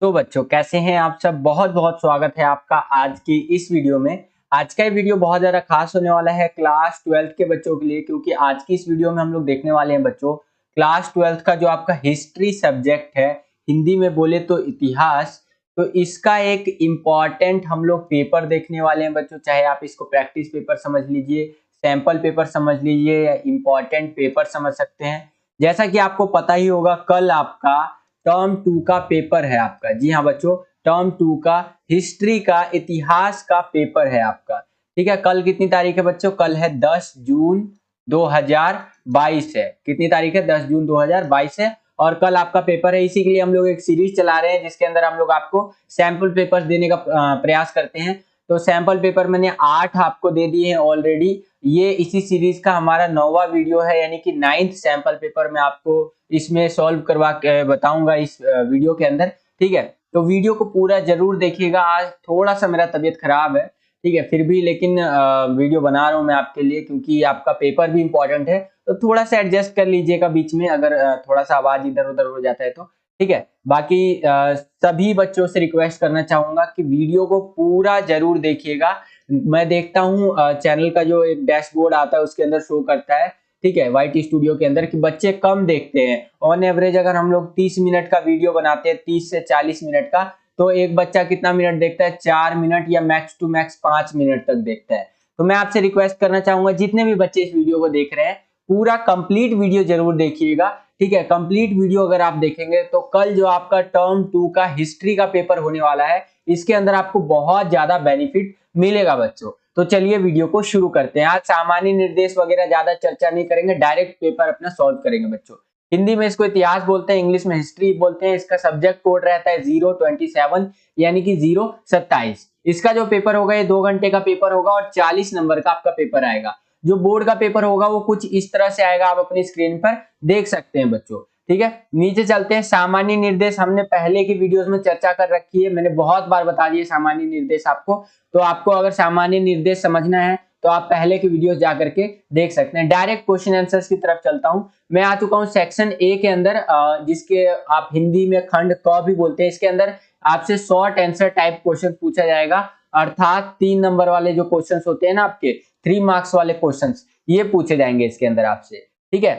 तो बच्चों कैसे हैं आप सब। बहुत बहुत स्वागत है आपका आज की इस वीडियो में। आज का ये वीडियो बहुत ज़्यादा खास होने वाला है क्लास 12th के बच्चों के लिए, क्योंकि आज की इस वीडियो में हम लोग देखने वाले हैं बच्चों क्लास 12th का जो आपका हिस्ट्री सब्जेक्ट है, हिंदी में बोले तो इतिहास। तो इसका एक इम्पॉर्टेंट हम लोग पेपर देखने वाले हैं बच्चों। चाहे आप इसको प्रैक्टिस पेपर समझ लीजिए, सैंपल पेपर समझ लीजिए या इम्पॉर्टेंट पेपर समझ सकते हैं। जैसा कि आपको पता ही होगा, कल आपका टर्म 2 का पेपर है आपका। जी हाँ बच्चों, टर्म 2 का हिस्ट्री का इतिहास का पेपर है आपका। ठीक है, कल कितनी तारीख है बच्चों? कल है 10 जून 2022 है। कितनी तारीख है? 10 जून 2022 है। और कल आपका पेपर है, इसी के लिए हम लोग एक सीरीज चला रहे हैं जिसके अंदर हम लोग आपको सैंपल पेपर देने का प्रयास करते हैं। तो सैंपल पेपर मैंने 8 आपको दे दिए हैं ऑलरेडी। ये इसी सीरीज का हमारा 9वां वीडियो है, यानी कि 9th सैंपल पेपर मैं आपको इसमें सॉल्व करवा के बताऊंगा इस वीडियो के अंदर। ठीक है, तो वीडियो को पूरा जरूर देखिएगा। आज थोड़ा सा मेरा तबीयत खराब है, ठीक है, फिर भी लेकिन वीडियो बना रहा हूं मैं आपके लिए, क्योंकि आपका पेपर भी इंपॉर्टेंट है। तो थोड़ा सा एडजस्ट कर लीजिएगा बीच में, अगर थोड़ा सा आवाज इधर उधर हो जाता है तो। ठीक है, बाकी सभी बच्चों से रिक्वेस्ट करना चाहूंगा कि वीडियो को पूरा जरूर देखिएगा। मैं देखता हूँ चैनल का जो एक डैशबोर्ड आता है उसके अंदर शो करता है, ठीक है, वाईटी स्टूडियो के अंदर, कि बच्चे कम देखते हैं। ऑन एवरेज अगर हम लोग 30 मिनट का वीडियो बनाते हैं, 30 से 40 मिनट का, तो एक बच्चा कितना मिनट देखता है? 4 मिनट या मैक्स टू मैक्स 5 मिनट तक देखता है। तो मैं आपसे रिक्वेस्ट करना चाहूंगा, जितने भी बच्चे इस वीडियो को देख रहे हैं, पूरा कंप्लीट वीडियो जरूर देखिएगा। ठीक है, कंप्लीट वीडियो अगर आप देखेंगे तो कल जो आपका टर्म 2 का हिस्ट्री का पेपर होने वाला है, इसके अंदर आपको बहुत ज्यादा बेनिफिट मिलेगा बच्चों। तो चलिए वीडियो को शुरू करते हैं। आज सामान्य निर्देश वगैरह ज्यादा चर्चा नहीं करेंगे, डायरेक्ट पेपर अपना सॉल्व करेंगे बच्चों। हिंदी में इसको इतिहास बोलते हैं, इंग्लिश में हिस्ट्री बोलते हैं। इसका सब्जेक्ट कोड रहता है 027, यानी कि 027। इसका जो पेपर होगा ये 2 घंटे का पेपर होगा और 40 नंबर का आपका पेपर आएगा। जो बोर्ड का पेपर होगा वो कुछ इस तरह से आएगा, आप अपनी स्क्रीन पर देख सकते हैं बच्चों। ठीक है, नीचे चलते हैं। सामान्य निर्देश हमने पहले की वीडियोस में चर्चा कर रखी है, मैंने बहुत बार बता दिए सामान्य निर्देश आपको। तो आपको अगर सामान्य निर्देश समझना है तो आप पहले की वीडियोस जाकर के देख सकते हैं। डायरेक्ट क्वेश्चन आंसर्स की तरफ चलता हूं। मैं आ चुका हूं सेक्शन ए के अंदर, जिसके आप हिंदी में खंड क भी बोलते हैं। इसके अंदर आपसे शॉर्ट आंसर टाइप क्वेश्चन पूछा जाएगा, अर्थात 3 नंबर वाले जो क्वेश्चन होते हैं ना आपके 3 मार्क्स वाले क्वेश्चन, ये पूछे जाएंगे इसके अंदर आपसे। ठीक है,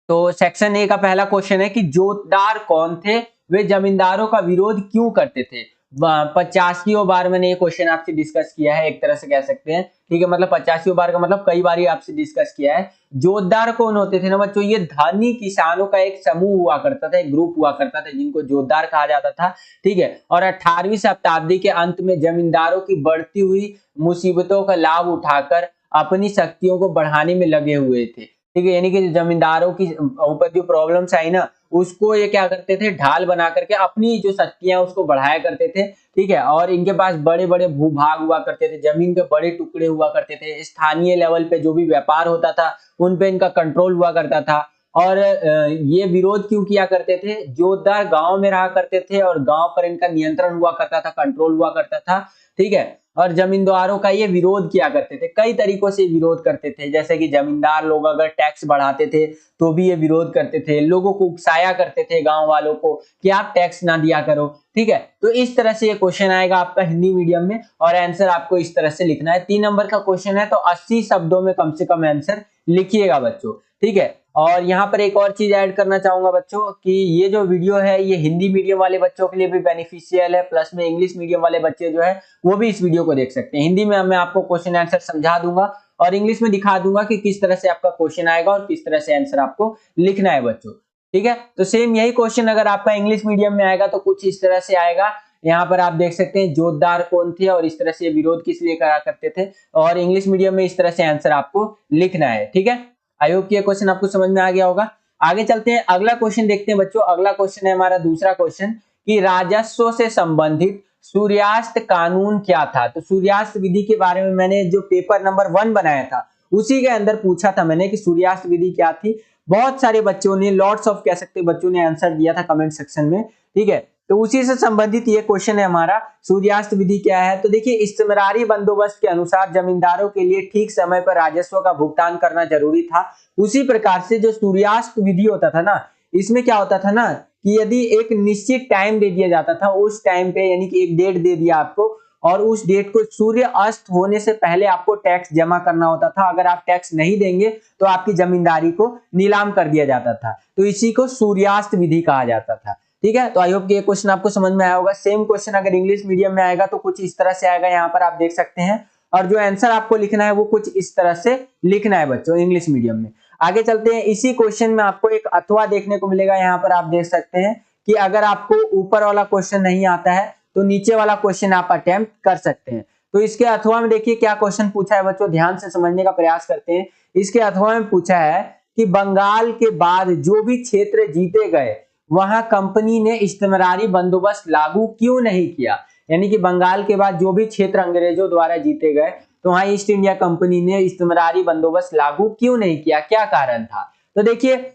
तो सेक्शन ए का पहला क्वेश्चन है कि जोतदार कौन थे, वे जमींदारों का विरोध क्यों करते थे। 85वीं बार मैंने ये क्वेश्चन आपसे डिस्कस किया है, एक तरह से कह सकते हैं। ठीक है, मतलब 85वीं बार का मतलब कई बार आपसे डिस्कस किया है। जोतदार कौन होते थे ना बच्चों? ये धनी किसानों का एक समूह हुआ करता था, एक ग्रुप हुआ करता था, जिनको जोतदार कहा जाता था। ठीक है, और 18वीं शताब्दी के अंत में जमींदारों की बढ़ती हुई मुसीबतों का लाभ उठाकर अपनी शक्तियों को बढ़ाने में लगे हुए थे। ठीक है, यानी कि जमींदारों की ऊपर जो प्रॉब्लम्स आई ना, उसको ये क्या करते थे, ढाल बना करके अपनी जो शक्तियां उसको बढ़ाया करते थे। ठीक है, और इनके पास बड़े बड़े भूभाग हुआ करते थे, जमीन के बड़े टुकड़े हुआ करते थे। स्थानीय लेवल पे जो भी व्यापार होता था उन पे इनका कंट्रोल हुआ करता था। और ये विरोध क्यों किया करते थे? जोतदार गांव में रहा करते थे और गांव पर इनका नियंत्रण हुआ करता था, कंट्रोल हुआ करता था। ठीक है, और जमींदारों का ये विरोध किया करते थे, कई तरीकों से विरोध करते थे। जैसे कि जमींदार लोग अगर टैक्स बढ़ाते थे तो भी ये विरोध करते थे, लोगों को उकसाया करते थे गांव वालों को कि आप टैक्स ना दिया करो। ठीक है, तो इस तरह से ये क्वेश्चन आएगा आपका हिंदी मीडियम में, और आंसर आपको इस तरह से लिखना है। 3 नंबर का क्वेश्चन है, तो 80 शब्दों में कम से कम आंसर लिखिएगा बच्चों। ठीक है, और यहाँ पर एक और चीज ऐड करना चाहूंगा बच्चों कि ये जो वीडियो है ये हिंदी मीडियम वाले बच्चों के लिए भी बेनिफिशियल है, प्लस में इंग्लिश मीडियम वाले बच्चे जो है वो भी इस वीडियो को देख सकते हैं। हिंदी में मैं आपको क्वेश्चन आंसर समझा दूंगा और इंग्लिश में दिखा दूंगा कि किस तरह से आपका क्वेश्चन आएगा और किस तरह से आंसर आपको लिखना है बच्चों। ठीक है, तो सेम यही क्वेश्चन अगर आपका इंग्लिश मीडियम में आएगा तो कुछ इस तरह से आएगा। यहाँ पर आप देख सकते हैं जोतदार कौन थे और इस तरह से विरोध किस लिए करा करते थे, और इंग्लिश मीडियम में इस तरह से आंसर आपको लिखना है। ठीक है, आई होप कि ये क्वेश्चन आपको समझ में आ गया होगा। आगे चलते हैं, अगला क्वेश्चन देखते हैं बच्चों। अगला क्वेश्चन है हमारा दूसरा क्वेश्चन कि राजस्व से संबंधित सूर्यास्त कानून क्या था। तो सूर्यास्त विधि के बारे में मैंने जो पेपर नंबर 1 बनाया था उसी के अंदर पूछा था मैंने कि सूर्यास्त विधि क्या थी। बहुत सारे बच्चों ने, लॉट्स ऑफ कह सकते बच्चों ने आंसर दिया था कमेंट सेक्शन में। ठीक है, तो उसी से संबंधित ये क्वेश्चन है हमारा, सूर्यास्त विधि क्या है। तो देखिए, इस्तेमरारी बंदोबस्त के अनुसार जमींदारों के लिए ठीक समय पर राजस्व का भुगतान करना जरूरी था। उसी प्रकार से जो सूर्यास्त विधि होता था ना, इसमें क्या होता था ना कि यदि एक निश्चित टाइम दे दिया जाता था, उस टाइम पे यानी कि एक डेट दे दिया आपको और उस डेट को सूर्य अस्त होने से पहले आपको टैक्स जमा करना होता था। अगर आप टैक्स नहीं देंगे तो आपकी जमींदारी को नीलाम कर दिया जाता था। तो इसी को सूर्यास्त विधि कहा जाता था। ठीक है, तो आई होप कि ये क्वेश्चन आपको समझ में आया होगा। सेम क्वेश्चन अगर इंग्लिश मीडियम में आएगा तो कुछ इस तरह से आएगा, यहाँ पर आप देख सकते हैं। और जो आंसर आपको लिखना है वो कुछ इस तरह से लिखना है बच्चों इंग्लिश मीडियम में। आगे चलते हैं। इसी क्वेश्चन में आपको एक अथवा देखने को मिलेगा, यहाँ पर आप देख सकते हैं कि अगर आपको ऊपर वाला क्वेश्चन नहीं आता है तो नीचे वाला क्वेश्चन आप अटेम्प्ट कर सकते हैं। तो इसके अथवा में देखिए क्या क्वेश्चन पूछा है बच्चों, ध्यान से समझने का प्रयास करते हैं। इसके अथवा में पूछा है कि बंगाल के बाद जो भी क्षेत्र जीते गए वहां कंपनी ने इस्तेमरारी बंदोबस्त लागू क्यों नहीं किया। यानी कि बंगाल के बाद जो भी क्षेत्र अंग्रेजों द्वारा जीते गए तो वहां ईस्ट इंडिया कंपनी ने इस्तेमरारी बंदोबस्त लागू क्यों नहीं किया, क्या कारण था। तो देखिए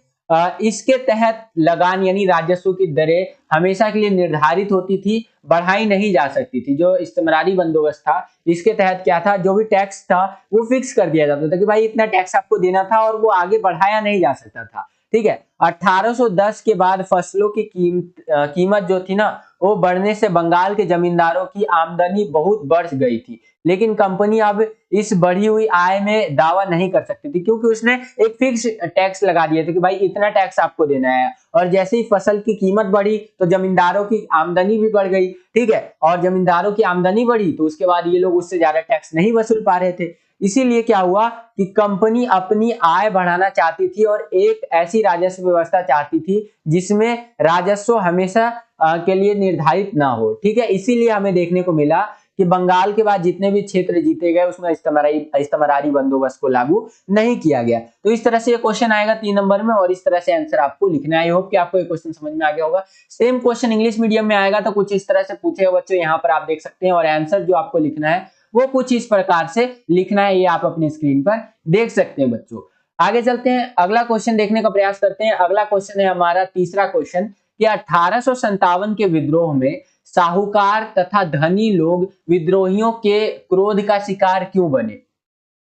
इसके तहत लगान यानी राजस्व की दरें हमेशा के लिए निर्धारित होती थी, बढ़ाई नहीं जा सकती थी। जो इस्तेमरारी बंदोबस्त था इसके तहत क्या था, जो भी टैक्स था वो फिक्स कर दिया जाता था कि भाई इतना टैक्स आपको देना था और वो आगे बढ़ाया नहीं जा सकता था। ठीक है, 1810 के बाद फसलों की कीमत जो थी ना वो बढ़ने से बंगाल के जमींदारों की आमदनी बहुत बढ़ गई थी, लेकिन कंपनी अब इस बढ़ी हुई आय में दावा नहीं कर सकती थी क्योंकि उसने एक फिक्स टैक्स लगा दिया था कि भाई इतना टैक्स आपको देना है। और जैसे ही फसल की कीमत बढ़ी तो जमींदारों की आमदनी भी बढ़ गई। ठीक है, और जमींदारों की आमदनी बढ़ी तो उसके बाद ये लोग उससे ज्यादा टैक्स नहीं वसूल पा रहे थे। इसीलिए क्या हुआ कि कंपनी अपनी आय बढ़ाना चाहती थी और एक ऐसी राजस्व व्यवस्था चाहती थी जिसमें राजस्व हमेशा के लिए निर्धारित ना हो। ठीक है, इसीलिए हमें देखने को मिला कि बंगाल के बाद जितने भी क्षेत्र जीते गए उसमें इस्तेमरारी बंदोबस्त को लागू नहीं किया गया। तो इस तरह से ये क्वेश्चन आएगा 3 नंबर में और इस तरह से आंसर आपको लिखना है। आई होप कि आपको ये क्वेश्चन समझ में आ गया होगा। सेम क्वेश्चन इंग्लिश मीडियम में आएगा तो कुछ इस तरह से पूछेगा बच्चों, यहाँ पर आप देख सकते हैं। और आंसर जो आपको लिखना है वो कुछ इस प्रकार से लिखना है, ये आप अपनी स्क्रीन पर देख सकते हैं बच्चों। आगे चलते हैं, अगला क्वेश्चन देखने का प्रयास करते हैं। अगला क्वेश्चन है हमारा तीसरा क्वेश्चन कि 1857 के विद्रोह में साहूकार तथा धनी लोग विद्रोहियों के क्रोध का शिकार क्यों बने।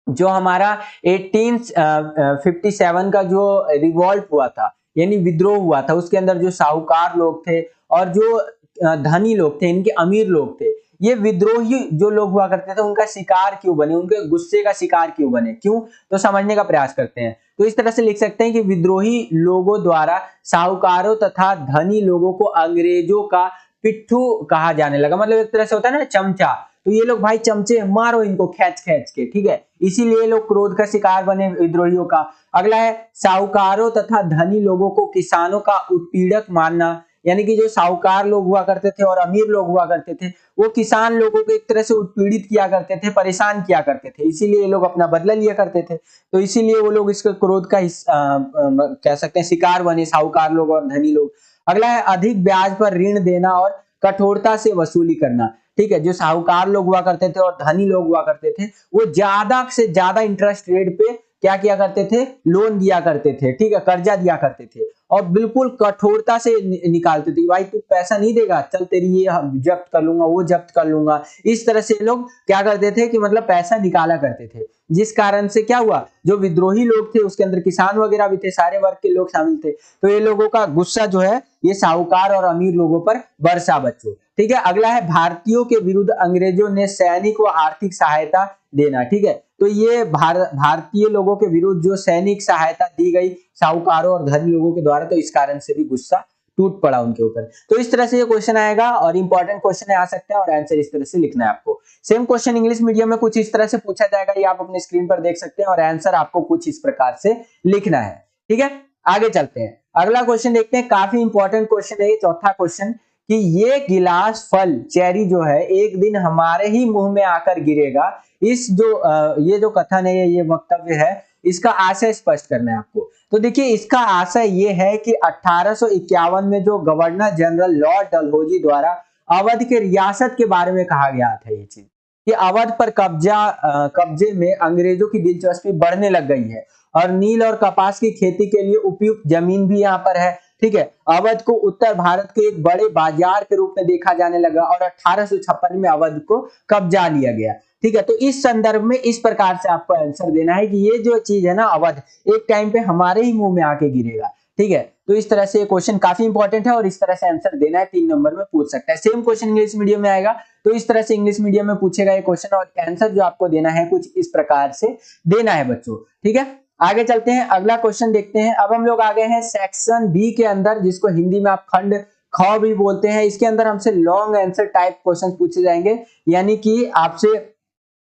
जो हमारा 1857 का जो रिवॉल्ट हुआ था यानी विद्रोह हुआ था, उसके अंदर जो साहूकार लोग थे और जो धनी लोग थे, इनके अमीर लोग थे, ये विद्रोही जो लोग हुआ करते थे उनका शिकार क्यों बने, उनके गुस्से का शिकार क्यों बने, क्यों, तो समझने का प्रयास करते हैं। तो इस तरह से लिख सकते हैं कि विद्रोही लोगों द्वारा साहूकारों तथा धनी लोगों को अंग्रेजों का पिट्ठू कहा जाने लगा। मतलब एक तरह से होता है ना चमचा, तो ये लोग भाई चमचे मारो इनको खींच खींच के। ठीक है, इसीलिए लोग क्रोध का शिकार बने विद्रोहियों का। अगला है साहूकारों तथा धनी लोगों को किसानों का उत्पीड़क मानना, यानी कि जो साहूकार लोग हुआ करते थे और अमीर लोग हुआ करते थे वो किसान लोगों को एक तरह से उत्पीड़ित किया करते थे, परेशान किया करते थे, इसीलिए ये लोग अपना बदला लिया करते थे। तो इसीलिए वो लोग इसके क्रोध का कह सकते हैं शिकार बने, साहूकार लोग और धनी लोग। अगला है अधिक ब्याज पर ऋण देना और कठोरता से वसूली करना। ठीक है, जो साहूकार लोग हुआ करते थे और धनी लोग हुआ करते थे वो ज्यादा से ज्यादा इंटरेस्ट रेट पे क्या किया करते थे, लोन दिया करते थे। ठीक है, कर्जा दिया करते थे और बिल्कुल कठोरता से निकालते थे। भाई तू पैसा नहीं देगा, चल तेरी ये जब्त कर लूंगा, वो जब्त कर लूंगा। इस तरह से लोग क्या करते थे कि मतलब पैसा निकाला करते थे, जिस कारण से क्या हुआ, जो विद्रोही लोग थे उसके अंदर किसान वगैरह भी थे, सारे वर्ग के लोग शामिल थे। तो ये लोगों का गुस्सा जो है ये साहूकार और अमीर लोगों पर बरसा बच्चों। ठीक है, अगला है भारतीयों के विरुद्ध अंग्रेजों ने सैनिक व आर्थिक सहायता देना। ठीक है, तो ये भारतीय लोगों के विरुद्ध जो सैनिक सहायता दी गई साहूकारों और धनी लोगों के द्वारा, तो इस कारण से भी गुस्सा टूट पड़ा उनके ऊपर। तो इस तरह से ये क्वेश्चन आएगा और इंपॉर्टेंट क्वेश्चन आ सकता है और आंसर इस तरह से लिखना है आपको। सेम क्वेश्चन इंग्लिश मीडियम में कुछ इस तरह से पूछा जाएगा, ये आप अपनी स्क्रीन पर देख सकते हैं और आंसर आपको कुछ इस प्रकार से लिखना है। ठीक है, आगे चलते हैं, अगला क्वेश्चन देखते हैं। काफी इंपॉर्टेंट क्वेश्चन है ये चौथा क्वेश्चन कि ये गिलास फल चेरी जो है एक दिन हमारे ही मुंह में आकर गिरेगा। इस जो ये जो कथन है, ये वक्तव्य है, इसका आशय स्पष्ट करना है आपको। तो देखिए इसका आशय ये है कि 1851 में जो गवर्नर जनरल लॉर्ड डलहौजी द्वारा अवध के रियासत के बारे में कहा गया था ये चीज कि अवध पर कब्जे में अंग्रेजों की दिलचस्पी बढ़ने लग गई है और नील और कपास की खेती के लिए उपयुक्त जमीन भी यहाँ पर है। ठीक है, अवध को उत्तर भारत के एक बड़े बाजार के रूप में देखा जाने लगा और 1856 में अवध को कब्जा लिया गया। ठीक है, तो इस संदर्भ में इस प्रकार से आपको आंसर देना है कि ये जो चीज है ना अवध, एक टाइम पे हमारे ही मुंह में आके गिरेगा। ठीक है, तो इस तरह से ये क्वेश्चन काफी इंपॉर्टेंट है और इस तरह से आंसर देना है, 3 नंबर में पूछ सकता है। सेम क्वेश्चन इंग्लिश मीडियम में आएगा तो इस तरह से इंग्लिश मीडियम में पूछेगा ये क्वेश्चन और आंसर जो आपको देना है कुछ इस प्रकार से देना है बच्चों। ठीक है, आगे चलते हैं, अगला क्वेश्चन देखते हैं। अब हम लोग आ गए हैं सेक्शन बी के अंदर, जिसको हिंदी में आप खंड ख भी बोलते हैं। इसके अंदर हमसे लॉन्ग आंसर टाइप क्वेश्चन पूछे जाएंगे, यानी कि आपसे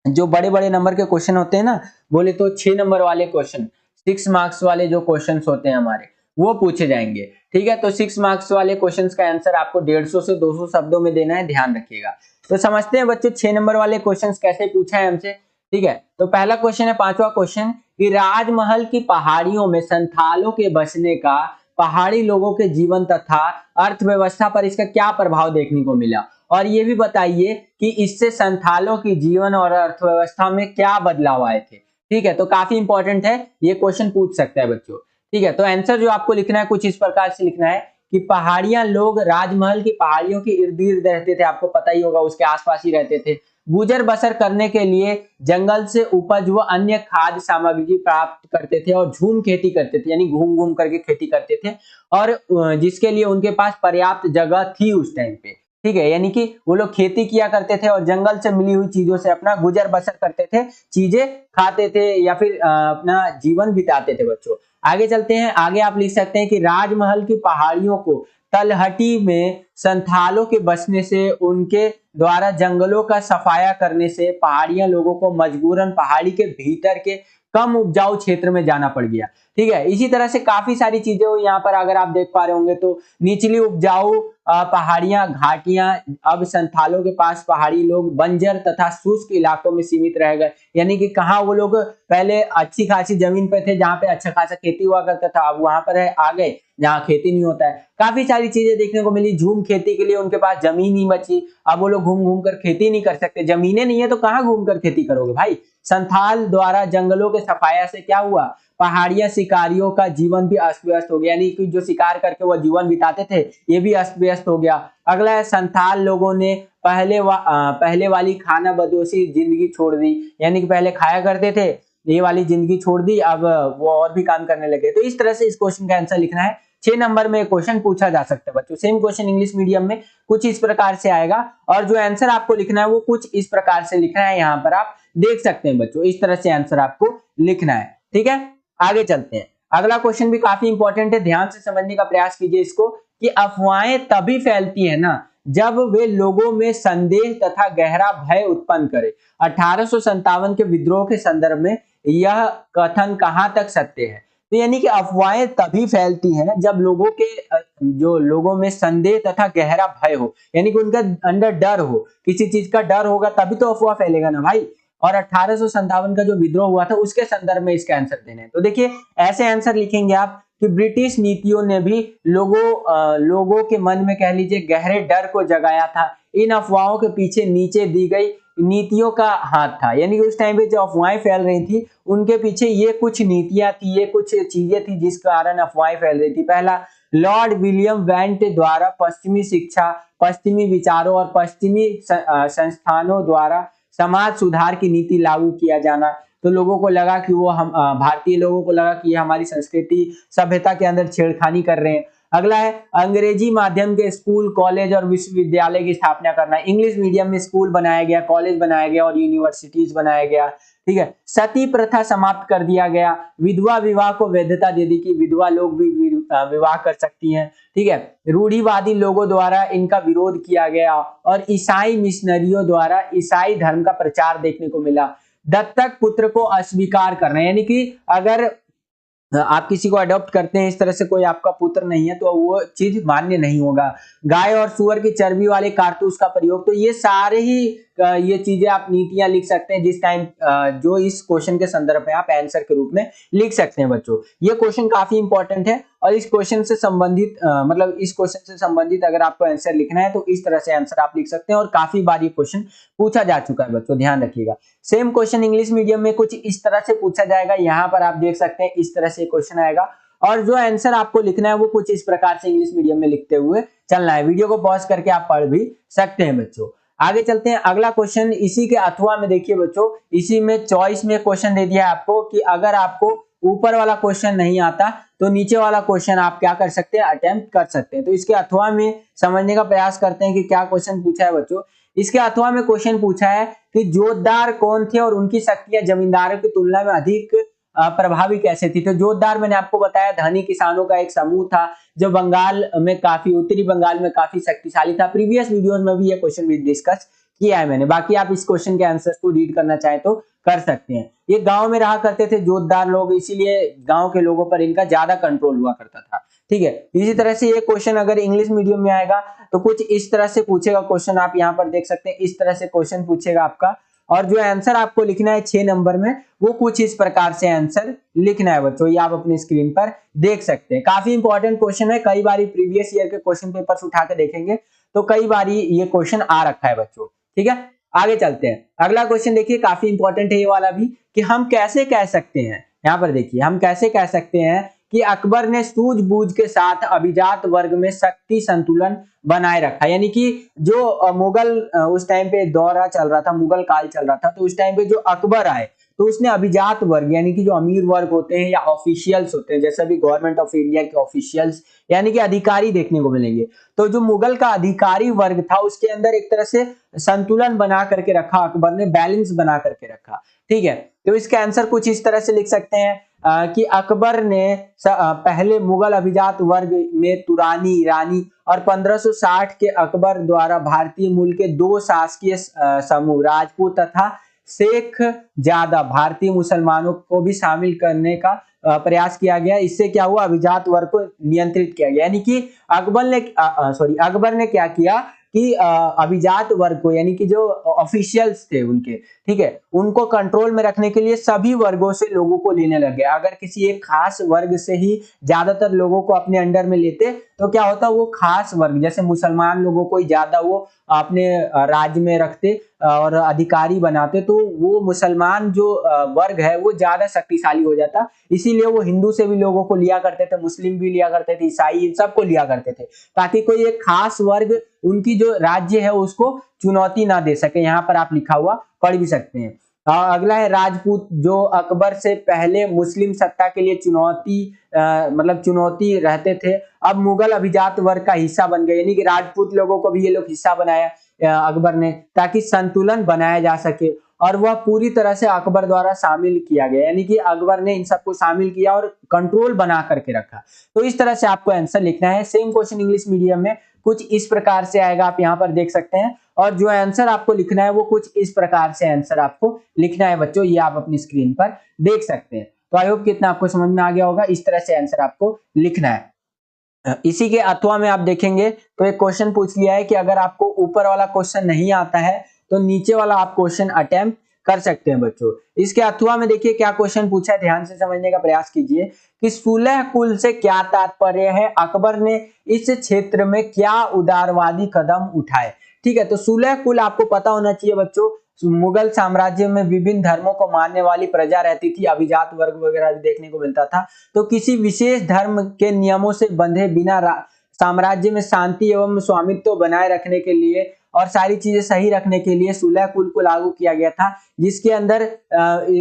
जो बड़े बड़े नंबर के क्वेश्चन होते हैं ना, बोले तो 6 नंबर वाले क्वेश्चन, 6 मार्क्स वाले जो क्वेश्चंस होते हैं हमारे, वो पूछे जाएंगे। ठीक है, तो 6 मार्क्स वाले क्वेश्चंस का आंसर आपको 150 से 200 शब्दों में देना है, ध्यान रखिएगा। तो समझते हैं बच्चों 6 नंबर वाले क्वेश्चंस कैसे पूछा है हमसे। ठीक है, तो पहला क्वेश्चन है, 5वां क्वेश्चन, कि राजमहल की पहाड़ियों में संथालों के बसने का पहाड़ी लोगों के जीवन तथा अर्थव्यवस्था पर इसका क्या प्रभाव देखने को मिला, और ये भी बताइए कि इससे संथालों की जीवन और अर्थव्यवस्था में क्या बदलाव आए थे। ठीक है, तो काफी इंपॉर्टेंट है, ये क्वेश्चन पूछ सकता है बच्चों। ठीक है, तो आंसर जो आपको लिखना है कुछ इस प्रकार से लिखना है कि पहाड़ियां, लोग राजमहल की पहाड़ियों के इर्द गिर्द रहते थे, आपको पता ही होगा उसके आसपास ही रहते थे। गुजर बसर करने के लिए जंगल से उपज व अन्य खाद्य सामग्री प्राप्त करते थे और झूम खेती करते थे, यानी घूम घूम करके खेती करते थे, और जिसके लिए उनके पास पर्याप्त जगह थी उस टाइम पे। ठीक है, यानी कि वो लोग खेती किया करते थे और जंगल से मिली हुई चीजों से अपना गुजर बसर करते थे, चीजें खाते थे या फिर अपना जीवन बिताते थे बच्चों। आगे चलते हैं, आगे आप लिख सकते हैं कि राजमहल की पहाड़ियों को तलहटी में संथालों के बसने से, उनके द्वारा जंगलों का सफाया करने से पहाड़ियां लोगों को मजबूरन पहाड़ी के भीतर के कम उपजाऊ क्षेत्र में जाना पड़ गया। ठीक है, इसी तरह से काफी सारी चीजें यहाँ पर अगर आप देख पा रहे होंगे तो निचली उपजाऊ पहाड़ियां, घाटियां, अब संथालों के पास पहाड़ी लोग बंजर तथा शुष्क इलाकों में सीमित रह गए, यानी कि कहाँ वो लोग पहले अच्छी खासी जमीन पे थे जहां पे अच्छा खासा खेती हुआ करता था, अब वहां पर आ गए जहाँ खेती नहीं होता है। काफी सारी चीजें देखने को मिली, झूम खेती के लिए उनके पास जमीन नहीं बची, अब वो लोग घूम घूम कर खेती नहीं कर सकते, जमीनें नहीं है तो कहाँ घूम कर खेती करोगे भाई। संथाल द्वारा जंगलों के सफाया से क्या हुआ, पहाड़िया शिकारियों का जीवन भी अस्त व्यस्त हो गया, यानी कि जो शिकार करके वो जीवन बिताते थे ये भी अस्त व्यस्त हो गया। अगला है, संथाल लोगों ने पहले वाली खाना बदोशी जिंदगी छोड़ दी, यानी कि पहले खाया करते थे, ये वाली जिंदगी छोड़ दी, अब वो और भी काम करने लगे। तो इस तरह से इस क्वेश्चन का आंसर लिखना है। 6 नंबर में क्वेश्चन पूछा जा सकता है बच्चों। सेम क्वेश्चन इंग्लिश मीडियम में कुछ इस प्रकार से आएगा और जो आंसर आपको लिखना है वो कुछ इस प्रकार से लिखना है, यहाँ पर आप देख सकते हैं बच्चों, इस तरह से आंसर आपको लिखना है। ठीक है, आगे चलते हैं, अगला क्वेश्चन भी काफी इंपॉर्टेंट है, ध्यान से समझने का प्रयास कीजिए इसको, कि अफवाहें तभी फैलती है ना जब वे लोगों में संदेह तथा गहरा भय उत्पन्न करे। 1857 के विद्रोह के संदर्भ में यह कथन कहां तक सत्य है। तो यानी कि अफवाहें तभी फैलती हैं जब जो लोगों में संदेह तथा गहरा भय हो, यानी कि उनका अंदर डर हो, किसी चीज का डर होगा तभी तो अफवाह फैलेगा ना भाई। और 1857 का जो विद्रोह हुआ था उसके संदर्भ में इसका आंसर देना है। तो देखिए ऐसे आंसर लिखेंगे आप कि ब्रिटिश नीतियों ने भी लोगों के मन में कह लीजिए गहरे डर को जगाया था। इन अफवाहों के पीछे नीचे दी गई नीतियों का हाथ था, यानी कि उस टाइम पे जो अफवाहें फैल रही थी उनके पीछे ये कुछ नीतियां थी, ये कुछ चीजें थी जिस कारण अफवाहें फैल रही थी। पहला, लॉर्ड विलियम वेंट द्वारा पश्चिमी शिक्षा, पश्चिमी विचारों और पश्चिमी संस्थानों द्वारा समाज सुधार की नीति लागू किया जाना। तो लोगों को लगा कि वो हम भारतीय लोगों को लगा कि ये हमारी संस्कृति सभ्यता के अंदर छेड़खानी कर रहे हैं। अगला है, अंग्रेजी माध्यम के स्कूल, कॉलेज और विश्वविद्यालय की स्थापना करना। इंग्लिश मीडियम में स्कूल बनाया गया, कॉलेज बनाया गया और यूनिवर्सिटीज बनाया गया। ठीक है, सती प्रथा समाप्त कर दिया गया, विधवा विवाह को वैधता दे दी कि विधवा लोग भी विवाह कर सकती हैं। ठीक है, रूढ़िवादी लोगों द्वारा इनका विरोध किया गया और ईसाई मिशनरियों द्वारा ईसाई धर्म का प्रचार देखने को मिला। दत्तक पुत्र को अस्वीकार करना, यानी कि अगर आप किसी को अडॉप्ट करते हैं, इस तरह से कोई आपका पुत्र नहीं है तो वो चीज मान्य नहीं होगा। गाय और सुअर की चर्बी वाले कारतूस का प्रयोग, तो ये सारे ही ये चीजें आप नीतियां लिख सकते हैं जिस टाइम जो इस क्वेश्चन के संदर्भ में आप आंसर के रूप में लिख सकते हैं बच्चों। ये क्वेश्चन काफी इंपॉर्टेंट है और इस क्वेश्चन से संबंधित इस क्वेश्चन से संबंधित अगर आपको आंसर लिखना है तो इस तरह से आंसर आप लिख सकते हैं और काफी बार ये क्वेश्चन पूछा जा चुका है बच्चों, ध्यान रखिएगा। सेम क्वेश्चन इंग्लिश मीडियम में कुछ इस तरह से पूछा जाएगा, यहाँ पर आप देख सकते हैं इस तरह से क्वेश्चन आएगा और जो आंसर आपको लिखना है वो कुछ इस प्रकार से इंग्लिश मीडियम में लिखते हुए चलना है। वीडियो को पॉज करके आप पढ़ भी सकते हैं बच्चों। आगे चलते हैं, अगला क्वेश्चन इसी के अथवा में देखिए बच्चों, इसी में चॉइस में क्वेश्चन दे दिया है आपको कि अगर आपको ऊपर वाला क्वेश्चन नहीं आता तो नीचे वाला क्वेश्चन आप क्या कर सकते हैं, अटेम्प्ट कर सकते हैं। तो इसके अथवा में समझने का प्रयास करते हैं कि क्या क्वेश्चन पूछा है बच्चों। इसके अथवा में क्वेश्चन पूछा है कि जोतदार कौन थे और उनकी शक्तियां जमींदारों की तुलना में अधिक प्रभावी कैसे थी। तो जोतदार मैंने आपको बताया धनी किसानों का एक समूह था जो बंगाल में काफी, उत्तरी बंगाल में काफी शक्तिशाली था। प्रीवियस वीडियोस में भी ये क्वेश्चन भी डिस्कस किया है मैंने। बाकी आप इस क्वेश्चन के आंसर्स को रीड करना चाहें तो कर सकते हैं। ये गांव में रहा करते थे जोतदार लोग, इसीलिए गांव के लोगों पर इनका ज्यादा कंट्रोल हुआ करता था। ठीक है, इसी तरह से ये क्वेश्चन अगर इंग्लिश मीडियम में आएगा तो कुछ इस तरह से पूछेगा क्वेश्चन, आप यहाँ पर देख सकते हैं इस तरह से क्वेश्चन पूछेगा आपका। और जो आंसर आपको लिखना है 6 नंबर में वो कुछ इस प्रकार से आंसर लिखना है बच्चों, ये आप अपनी स्क्रीन पर देख सकते हैं। काफी इंपॉर्टेंट क्वेश्चन है, कई बार प्रीवियस ईयर के क्वेश्चन पेपर्स उठा के देखेंगे तो कई बार ये क्वेश्चन आ रखा है बच्चों। ठीक है, आगे चलते हैं। अगला क्वेश्चन देखिए, काफी इंपॉर्टेंट है ये वाला भी, कि हम कैसे कह सकते हैं, यहाँ पर देखिए हम कैसे कह सकते हैं कि अकबर ने सूझबूझ के साथ अभिजात वर्ग में शक्ति संतुलन बनाए रखा। यानी कि जो मुगल उस टाइम पे दौरा चल रहा था, मुगल काल चल रहा था, तो उस टाइम पे जो अकबर आए तो उसने अभिजात वर्ग यानी कि जो अमीर वर्ग होते हैं या ऑफिशियल्स होते हैं, जैसे भी गवर्नमेंट ऑफ इंडिया के ऑफिशियल्स यानी कि अधिकारी देखने को मिलेंगे, तो जो मुगल का अधिकारी वर्ग था उसके अंदर एक तरह से संतुलन बना करके रखा अकबर ने, बैलेंस बना करके रखा। ठीक है, तो इसका आंसर कुछ इस तरह से लिख सकते हैं कि अकबर ने पहले मुगल अभिजात वर्ग में तुरानी, ईरानी और 1560 के अकबर द्वारा भारतीय मूल के 2 शासकीय समूह राजपूत तथा शेख ज्यादा भारतीय मुसलमानों को भी शामिल करने का प्रयास किया गया। इससे क्या हुआ, अभिजात वर्ग को नियंत्रित किया गया। यानी कि अकबर ने क्या किया कि अभिजात वर्ग को यानी कि जो ऑफिशियल्स थे उनके, ठीक है, उनको कंट्रोल में रखने के लिए सभी वर्गों से लोगों को लेने लग गया। अगर किसी एक खास वर्ग से ही ज्यादातर लोगों को अपने अंडर में लेते तो क्या होता, वो खास वर्ग जैसे मुसलमान लोगों को ही ज्यादा वो अपने राज्य में रखते और अधिकारी बनाते, तो वो मुसलमान जो वर्ग है वो ज्यादा शक्तिशाली हो जाता। इसीलिए वो हिंदू से भी लोगों को लिया करते थे, मुस्लिम भी लिया करते थे, ईसाई, इन सबको लिया करते थे, ताकि कोई एक खास वर्ग उनकी जो राज्य है उसको चुनौती ना दे सके। यहाँ पर आप लिखा हुआ पढ़ भी सकते हैं। अगला है राजपूत, जो अकबर से पहले मुस्लिम सत्ता के लिए चुनौती रहते थे, अब मुगल अभिजात वर्ग का हिस्सा बन गए। यानी कि राजपूत लोगों को भी ये लोग हिस्सा बनाया अकबर ने, ताकि संतुलन बनाया जा सके, और वह पूरी तरह से अकबर द्वारा शामिल किया गया। यानी कि अकबर ने इन सबको शामिल किया और कंट्रोल बना करके रखा। तो इस तरह से आपको आंसर लिखना है। सेम क्वेश्चन इंग्लिश मीडियम में कुछ इस प्रकार से आएगा, आप यहाँ पर देख सकते हैं, और जो आंसर आपको लिखना है वो कुछ इस प्रकार से आंसर आपको लिखना है बच्चों, ये आप अपनी स्क्रीन पर देख सकते हैं। तो आई होप कितना आपको समझ में आ गया होगा, इस तरह से आंसर आपको लिखना है। इसी के अथवा में आप देखेंगे तो एक क्वेश्चन पूछ लिया है कि अगर आपको ऊपर वाला क्वेश्चन नहीं आता है तो नीचे वाला आप क्वेश्चन अटेम्प्ट कर सकते हैं बच्चों। इसके अथवा में देखिए क्या क्वेश्चन पूछा है, ध्यान से समझने का प्रयास कीजिए कि सुलह कुल से क्या तात्पर्य है, अकबर ने इस क्षेत्र में क्या उदारवादी कदम उठाए। ठीक है, तो सुलह कुल आपको पता होना चाहिए बच्चों, मुगल साम्राज्य में विभिन्न धर्मों को मानने वाली प्रजा रहती थी, अभिजात वर्ग वगैरह भी देखने को मिलता था। तो किसी विशेष धर्म के नियमों से बंधे बिना साम्राज्य में शांति एवं स्वामित्व बनाए रखने के लिए और सारी चीजें सही रखने के लिए सुलह कुल को लागू किया गया था, जिसके अंदर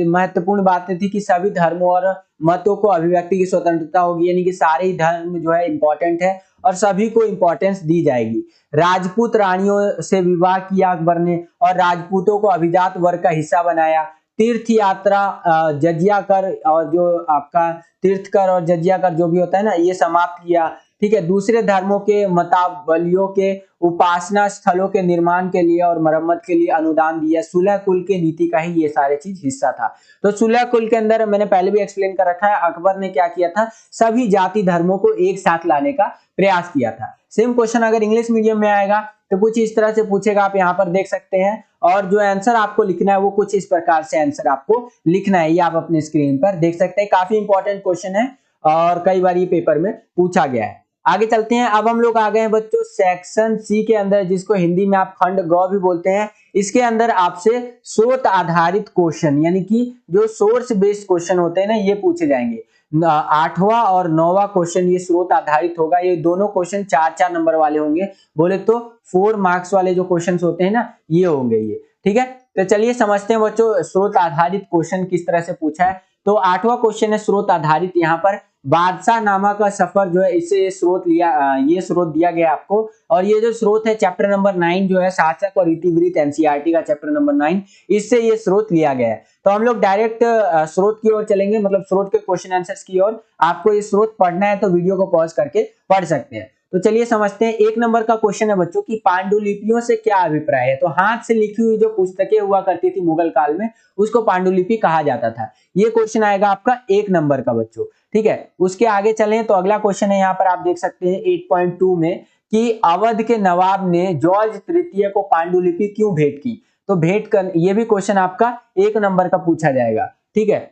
महत्वपूर्ण बातें थी कि सभी धर्मों और मतों को अभिव्यक्ति की स्वतंत्रता होगी। यानी कि सारे ही धर्म जो है इंपॉर्टेंट है और सभी को इंपॉर्टेंस दी जाएगी। राजपूत रानियों से विवाह किया अकबर ने और राजपूतों को अभिजात वर्ग का हिस्सा बनाया। तीर्थ यात्रा, जजिया कर और जो आपका तीर्थ कर और जजिया कर जो भी होता है ना, ये समाप्त किया। ठीक है, दूसरे धर्मों के मताबलियों के उपासना स्थलों के निर्माण के लिए और मरम्मत के लिए अनुदान दिया। सुलह कुल के नीति का ही ये सारे चीज हिस्सा था। तो सुलह कुल के अंदर मैंने पहले भी एक्सप्लेन कर रखा है, अकबर ने क्या किया था, सभी जाति धर्मों को एक साथ लाने का प्रयास किया था। सेम क्वेश्चन अगर इंग्लिश मीडियम में आएगा तो कुछ इस तरह से पूछेगा, आप यहाँ पर देख सकते हैं, और जो आंसर आपको लिखना है वो कुछ इस प्रकार से आंसर आपको लिखना है, ये आप अपने स्क्रीन पर देख सकते हैं। काफी इंपॉर्टेंट क्वेश्चन है और कई बार ये पेपर में पूछा गया है। आगे चलते हैं, अब हम लोग आ गए हैं बच्चों सेक्शन सी के अंदर, जिसको हिंदी में आप खंड ग भी बोलते हैं। इसके अंदर आपसे स्रोत आधारित क्वेश्चन यानी कि जो सोर्स बेस्ड क्वेश्चन होते हैं ना, ये पूछे जाएंगे। 8वां और 9वां क्वेश्चन ये स्रोत आधारित होगा। ये दोनों क्वेश्चन 4-4 नंबर वाले होंगे, बोले तो 4 मार्क्स वाले जो क्वेश्चन होते हैं ना, ये होंगे ये। ठीक है, तो चलिए समझते हैं बच्चों स्रोत आधारित क्वेश्चन किस तरह से पूछा है। तो 8वां क्वेश्चन है स्रोत आधारित। यहाँ पर बादशाह नामा का सफर जो है इससे ये स्रोत दिया गया आपको। और ये जो स्रोत है चैप्टर नंबर 9 जो है शासक और इतिवृत्त एनसीईआरटी का चैप्टर नंबर 9, इससे ये स्रोत लिया गया है। तो हम लोग डायरेक्ट स्रोत की ओर चलेंगे, मतलब स्रोत के क्वेश्चन आंसर्स की ओर। आपको ये स्रोत पढ़ना है तो वीडियो को पॉज करके पढ़ सकते हैं। तो चलिए समझते हैं। 1 नंबर का क्वेश्चन है बच्चों की पांडुलिपियों से क्या अभिप्राय है। तो हाथ से लिखी हुई जो पुस्तकें हुआ करती थी मुगल काल में, उसको पांडुलिपि कहा जाता था। ये क्वेश्चन आएगा आपका 1 नंबर का बच्चों, ठीक है। उसके आगे चलें तो अगला क्वेश्चन है, यहाँ पर आप देख सकते हैं 8.2 में कि अवध के नवाब ने जॉर्ज तृतीय को पांडुलिपि क्यों भेंट की। तो भेंट कर, ये भी क्वेश्चन आपका 1 नंबर का पूछा जाएगा, ठीक है।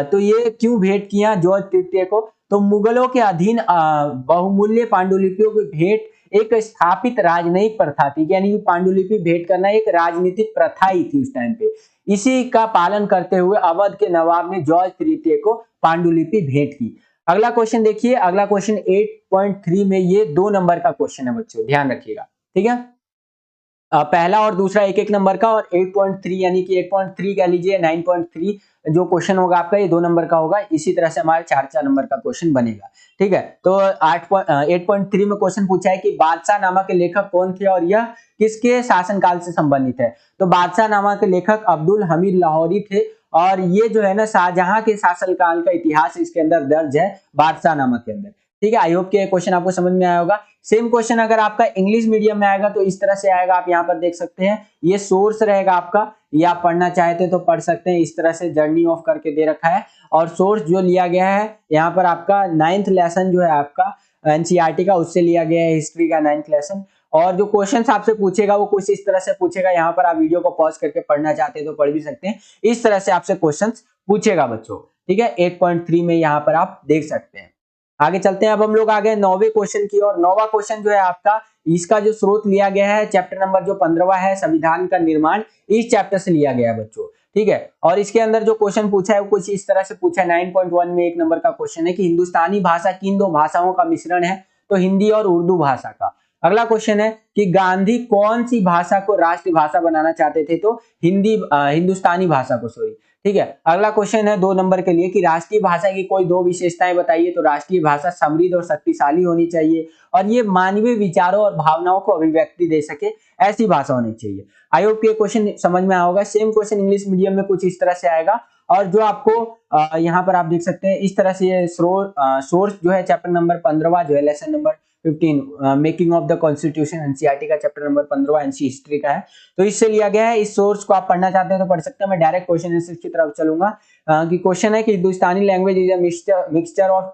तो ये क्यों भेंट किया जॉर्ज तृतीय को, तो मुगलों के अधीन बहुमूल्य पांडुलिपियों की भेंट एक स्थापित राजनयिक प्रथा थी, यानी पांडुलिपि भेंट करना एक राजनीतिक प्रथा ही थी उस टाइम पे। इसी का पालन करते हुए अवध के नवाब ने जॉर्ज तृतीय को पांडुलिपि भेंट की। अगला क्वेश्चन देखिए, अगला क्वेश्चन 8.3 में ये 2 नंबर का क्वेश्चन है बच्चों, ध्यान रखिएगा, ठीक है। पहला और दूसरा 1-1 नंबर का, और 8.3 यानी कि 8.3 कह लीजिए 9.3 जो क्वेश्चन होगा आपका ये 2 नंबर का होगा। इसी तरह से हमारे 4-4 नंबर का क्वेश्चन बनेगा, ठीक है। तो 8.3 में क्वेश्चन पूछा है कि बादशाह नामा के लेखक कौन थे और यह किसके शासनकाल से संबंधित है। तो बादशाह नामा के लेखक अब्दुल हमीद लाहौरी थे, और ये जो है ना शाहजहां के शासनकाल का इतिहास इसके अंदर दर्ज है बादशाह नामा के अंदर, ठीक है। आई होप कि क्वेश्चन आपको समझ में आया होगा। सेम क्वेश्चन अगर आपका इंग्लिश मीडियम में आएगा तो इस तरह से आएगा, आप यहाँ पर देख सकते हैं। ये सोर्स रहेगा आपका, ये आप पढ़ना चाहते हैं तो पढ़ सकते हैं। इस तरह से जर्नी ऑफ करके दे रखा है, और सोर्स जो लिया गया है यहाँ पर आपका 9th लेसन जो है आपका एनसीईआरटी का, उससे लिया गया है, हिस्ट्री का 9th लेसन। और जो क्वेश्चन आपसे पूछेगा वो कुछ इस तरह से पूछेगा। यहाँ पर आप वीडियो को पॉज करके पढ़ना चाहते हैं तो पढ़ भी सकते हैं। इस तरह से आपसे क्वेश्चन पूछेगा बच्चों, ठीक है। 8.3 में यहाँ पर आप देख सकते हैं। आगे चलते हैं, अब हम लोग आ गए 9वें क्वेश्चन की ओर। 9वां क्वेश्चन जो है आपका, इसका जो स्रोत लिया गया है चैप्टर नंबर जो 15वां है संविधान का निर्माण, इस चैप्टर से लिया गया है बच्चों, ठीक है। और इसके अंदर जो क्वेश्चन पूछा है वो कुछ इस तरह से पूछा है। 9.1 में 1 नंबर का क्वेश्चन है कि हिंदुस्तानी भाषा किन 2 भाषाओं का मिश्रण है। तो हिंदी और उर्दू भाषा का। अगला क्वेश्चन है कि गांधी कौन सी भाषा को राष्ट्रीय भाषा बनाना चाहते थे। तो हिंदुस्तानी भाषा को, सॉरी, ठीक है। अगला क्वेश्चन है 2 नंबर के लिए कि राष्ट्रीय भाषा की कोई 2 विशेषताएं बताइए। तो राष्ट्रीय भाषा समृद्ध और शक्तिशाली होनी चाहिए, और ये मानवीय विचारों और भावनाओं को अभिव्यक्ति दे सके, ऐसी भाषा होनी चाहिए। आई होप ये क्वेश्चन समझ में आया होगा। सेम क्वेश्चन इंग्लिश मीडियम में कुछ इस तरह से आएगा, और जो आपको यहाँ पर आप देख सकते हैं इस तरह से ये सोर्स जो है चैप्टर नंबर 15वां जो है lesson number 15 making of the constitution NCERT का चैप्टर नंबर 15वां एनसी हिस्ट्री का है, तो इससे लिया गया है। इस सोर्स को आप पढ़ना चाहते हैं तो पढ़ सकते हैं। मैं डायरेक्ट क्वेश्चन आंसर की तरफ चलूंगा। कि क्वेश्चन है कि Hindustani language is a mixture of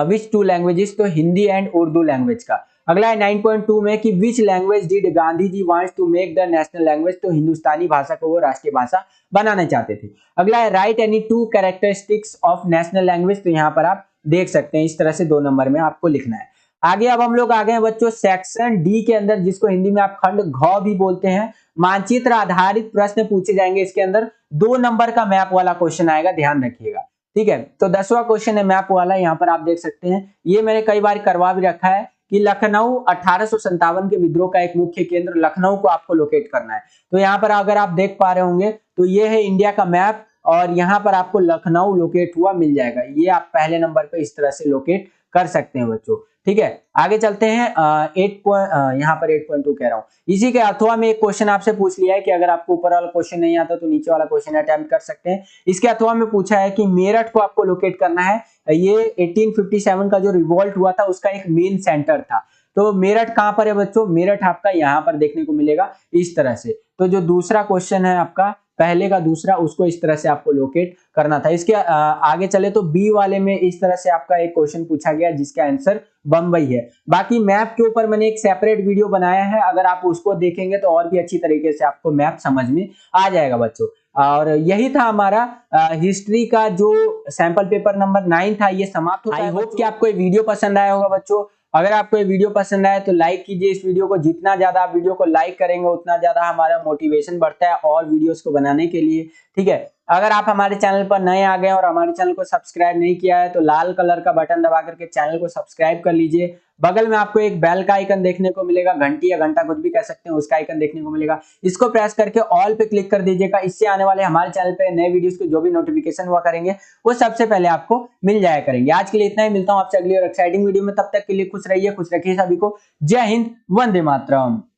which two languages. तो हिंदी एंड उर्दू लैंग्वेज का। अगला है 9.2 में कि which language did Gandhi ji wants to make the national language. तो हिंदुस्तानी भाषा को वो राष्ट्रीय भाषा बनाना चाहते थे। अगला है right any 2 characteristics of national language. तो यहाँ पर आप देख सकते हैं इस तरह से 2 नंबर में आपको लिखना है। आगे अब हम लोग आ गए बच्चों सेक्शन डी के अंदर, जिसको हिंदी में आप खंड घ भी बोलते हैं। मानचित्र आधारित प्रश्न पूछे जाएंगे इसके अंदर। 2 नंबर का मैप वाला क्वेश्चन आएगा, ध्यान रखिएगा, ठीक है। तो 10वां क्वेश्चन है मैप वाला, यहाँ पर आप देख सकते हैं। ये मैंने कई बार करवा भी रखा है कि लखनऊ 1857 के विद्रोह का एक मुख्य केंद्र लखनऊ को आपको लोकेट करना है। तो यहाँ पर अगर आप देख पा रहे होंगे तो ये है इंडिया का मैप, और यहाँ पर आपको लखनऊ लोकेट हुआ मिल जाएगा। ये आप पहले नंबर पे इस तरह से लोकेट कर सकते हैं बच्चों, ठीक है। आगे चलते हैं। यहाँ पर 8.2 कह रहा हूँ। इसी के अथवा में एक क्वेश्चन आपसे पूछ लिया है कि अगर आपको ऊपर वाला क्वेश्चन नहीं आता तो नीचे वाला क्वेश्चन अटेम्प्ट कर सकते हैं। इसके अथवा में पूछा है कि मेरठ को आपको लोकेट करना है। ये 1857 का जो रिवॉल्ट हुआ था उसका एक मेन सेंटर था। तो मेरठ कहां पर है बच्चों, मेरठ आपका यहाँ पर देखने को मिलेगा इस तरह से। तो जो दूसरा क्वेश्चन है आपका, पहले का दूसरा, उसको इस तरह से आपको लोकेट करना था। इसके आगे चले तो बी वाले में इस तरह से आपका एक क्वेश्चन पूछा गया जिसका आंसर बंबई है। बाकी मैप के ऊपर मैंने एक सेपरेट वीडियो बनाया है, अगर आप उसको देखेंगे तो और भी अच्छी तरीके से आपको मैप समझ में आ जाएगा बच्चों। और यही था हमारा हिस्ट्री का जो सैंपल पेपर नंबर 9 था, ये समाप्त होता है। आई होप कि आपको ये वीडियो पसंद आया होगा बच्चों। अगर आपको ये वीडियो पसंद आए तो लाइक कीजिए इस वीडियो को। जितना ज्यादा आप वीडियो को लाइक करेंगे उतना ज्यादा हमारा मोटिवेशन बढ़ता है और वीडियोस को बनाने के लिए, ठीक है। अगर आप हमारे चैनल पर नए आ गए हैं और हमारे चैनल को सब्सक्राइब नहीं किया है तो लाल कलर का बटन दबा करके चैनल को सब्सक्राइब कर लीजिए। बगल में आपको एक बेल का आइकन देखने को मिलेगा, घंटी या घंटा कुछ भी कह सकते हैं, उसका आइकन देखने को मिलेगा। इसको प्रेस करके ऑल पे क्लिक कर दीजिएगा। इससे आने वाले हमारे चैनल पे नए वीडियोस के जो भी नोटिफिकेशन हुआ करेंगे वो सबसे पहले आपको मिल जाया करेंगे। आज के लिए इतना ही, मिलता हूं आपसे अगली और एक्साइटिंग वीडियो में। तब तक के लिए खुश रहिए, खुश रखिए सभी को। जय हिंद, वंदे मातरम।